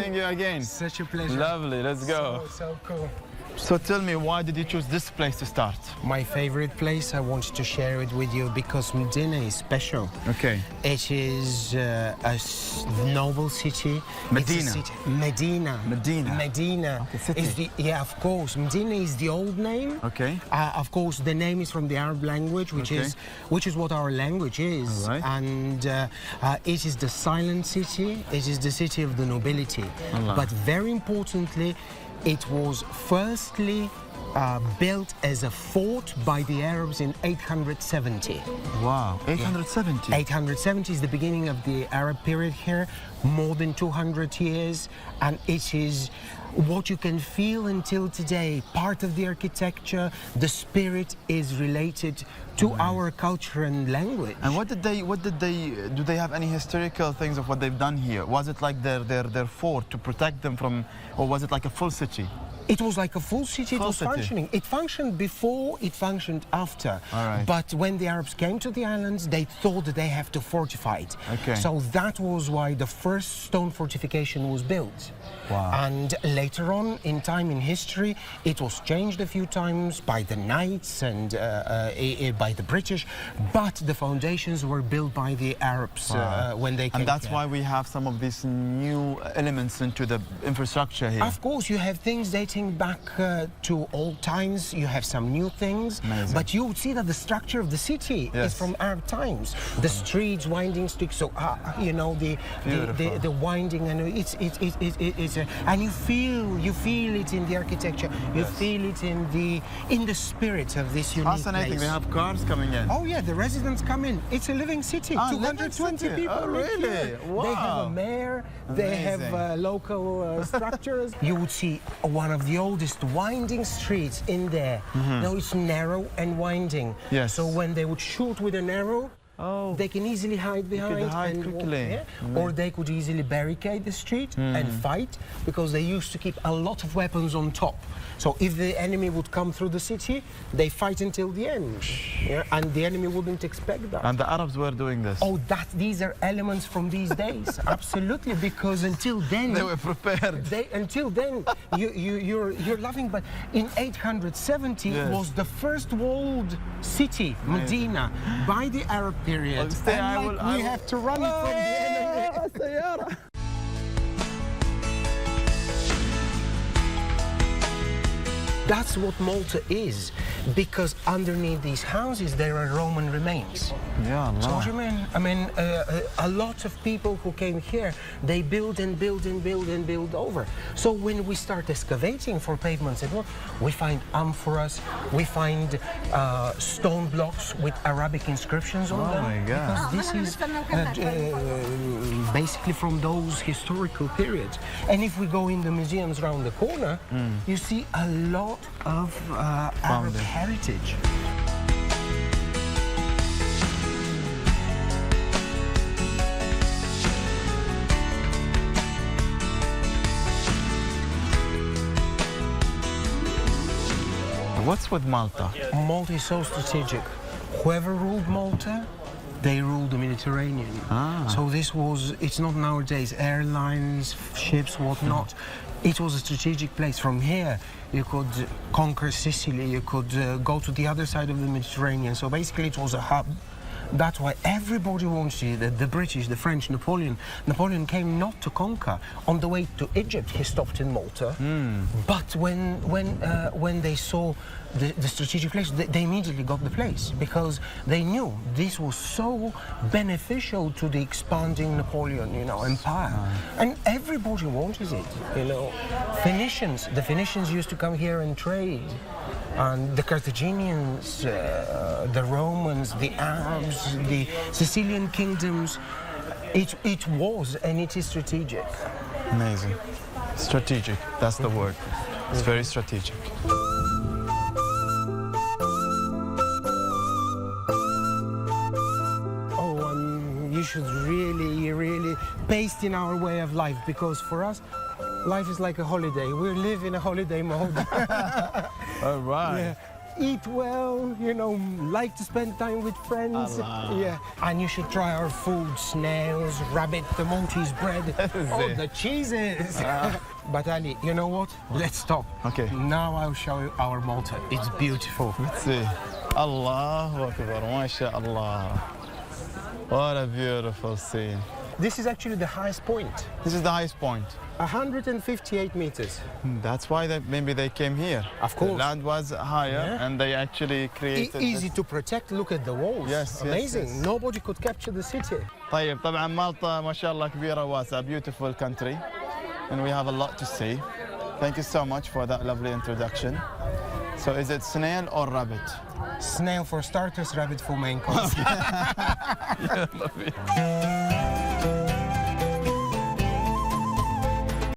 meeting you again. Such a pleasure. Lovely, let's go. So cool. So tell me, why did you choose this place to start? My favorite place, I wanted to share it with you because Medina is special. Okay. It is noble city. Medina. It's a city. Medina. Medina. Medina. Okay, city. Is the, yeah, of course. Medina is the old name. Okay. Of course, the name is from the Arab language, which is what our language is. All right. And it is the silent city. It is the city of the nobility. Allah. But very importantly, it was firstly built as a fort by the Arabs in 870. Wow, 870. 870 is the beginning of the Arab period here, more than 200 years, and it is what you can feel until today. Part of the architecture, the spirit is related to our culture and language. And do they have any historical things of what they've done here? Was it like their fort to protect them from, or was it like a full city? It was like a full city. It was city. functioning. It functioned before, it functioned after. All right. But when the Arabs came to the islands, they thought that they have to fortify it. Okay. So that was why the first stone fortification was built. Wow. And later on, in time in history, it was changed a few times by the knights and by the British, but the foundations were built by the Arabs when they came. And that's here. why we have some of these new elements into the infrastructure here. Of course, you have things dating back to old times. You have some new things. Amazing. But you would see that the structure of the city is from Arab times. The streets, winding streets, so you know the winding, and it's and you feel it in the architecture. You feel it in the spirit of this unique Fascinating. place. They have cars coming in. Oh yeah, the residents come in. It's a living city. 220 people. Oh, live really? here. Wow. They have a mayor. They have local structures. You would see one of the oldest winding streets in there. Now it's narrow and winding. Yes. So when they would shoot with an arrow, they can easily hide behind hide quickly. or they could easily barricade the street and fight, because they used to keep a lot of weapons on top. So if the enemy would come through the city, they fight until the end, and the enemy wouldn't expect that. And the Arabs were doing this. Oh, these are elements from these days, absolutely, because until then They were prepared. Until then, you're laughing, but in 870 was the first walled city, Medina, by the Arab period. We have to run from the enemy. That's what Malta is, because underneath these houses there are Roman remains. Yeah, So what do you mean? I mean, a lot of people who came here, they build and build and build and build over. So when we start excavating for pavements and what, we find amphoras, we find stone blocks with Arabic inscriptions on them. Oh my God. Because this is basically from those historical periods. And if we go in the museums around the corner, you see a lot of Arab heritage. What's with Malta? Malta is so strategic. Whoever ruled Malta, they ruled the Mediterranean. So it's not nowadays airlines, ships, whatnot. It was a strategic place. From here, you could conquer Sicily, you could go to the other side of the Mediterranean. So basically it was a hub. That's why everybody wanted it. The British, the French, Napoleon. Napoleon came not to conquer. On the way to Egypt, he stopped in Malta. But when they saw the strategic place, they immediately got the place, because they knew this was so beneficial to the expanding Napoleon, empire. And everybody wanted it, The Phoenicians used to come here and trade. And the Carthaginians, the Romans, the Arabs, the Sicilian kingdoms, it was and it is strategic. Amazing. Strategic, that's the word. It's very strategic. You should really paste in our way of life, because for us, life is like a holiday. We live in a holiday mode. All right. Yeah. eat well, you know, like to spend time with friends. Allah. Yeah, and you should try our food: snails, rabbit, the Maltese bread, oh, the cheeses. But Ali, you know what? Let's stop. Okay. Now I'll show you our Malta. It's beautiful. Let's see. Allahu Akbar, MashaAllah. What a beautiful scene. This is actually the highest point. This is the highest point. 158 meters. That's why maybe they came here. Of course. The land was higher, Yeah. and they actually created Easy to protect. Look at the walls. Yes, amazing. yes. Nobody could capture the city. طيب طبعا مالطا ما شاء الله كبيرة واسعة, beautiful country, and we have a lot to see. Thank you so much for that lovely introduction. So is it snail or rabbit? Snail for starters, rabbit for main course.